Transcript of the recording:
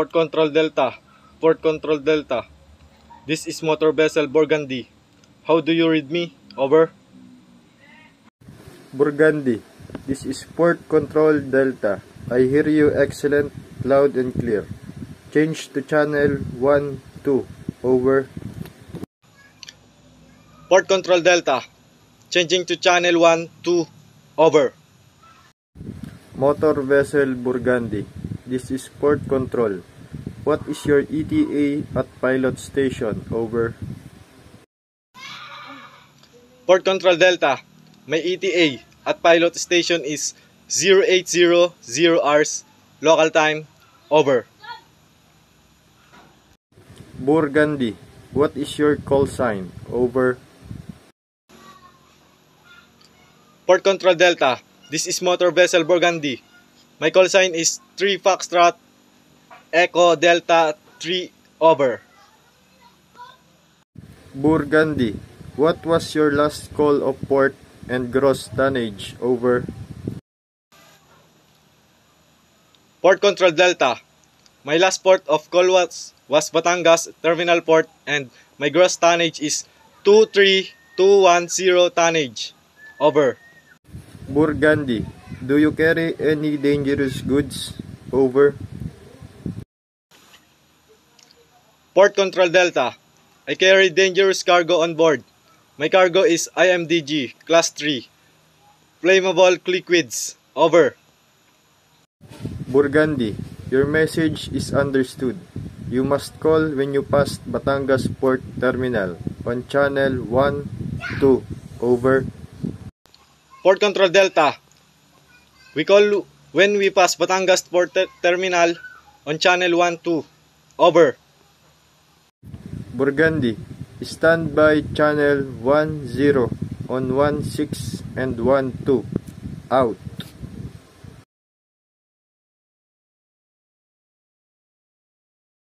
Port Control Delta. Port Control Delta. This is motor vessel Burgundy. How do you read me? Over. Burgundy. This is Port Control Delta. I hear you excellent, loud and clear. Change to channel 1-2. Over. Port Control Delta. Changing to channel 1-2. Over. Motor vessel Burgundy. This is Port Control. What is your ETA at pilot station? Over. Port Control Delta. My ETA at pilot station is 0800 hours local time. Over. Burgundy. What is your call sign? Over. Port Control Delta. This is motor vessel Burgundy. My call sign is 3 Foxtrot Echo Delta 3. Over. Burgundy. What was your last call of port and gross tonnage? Over. Port Control Delta. My last port of call was Batangas Terminal Port and my gross tonnage is 23210 tonnage. Over. Burgundy. Do you carry any dangerous goods? Over. Port Control Delta. I carry dangerous cargo on board. My cargo is IMDG Class 3. Flammable liquids. Over. Burgundy. Your message is understood. You must call when you pass Batangas Port Terminal on channel 1-2. Over. Port Control Delta. We call when we pass Batangas Port Terminal on channel 1-2. Over. Burgundy. Stand by channel 10 on 16 and 12. Out.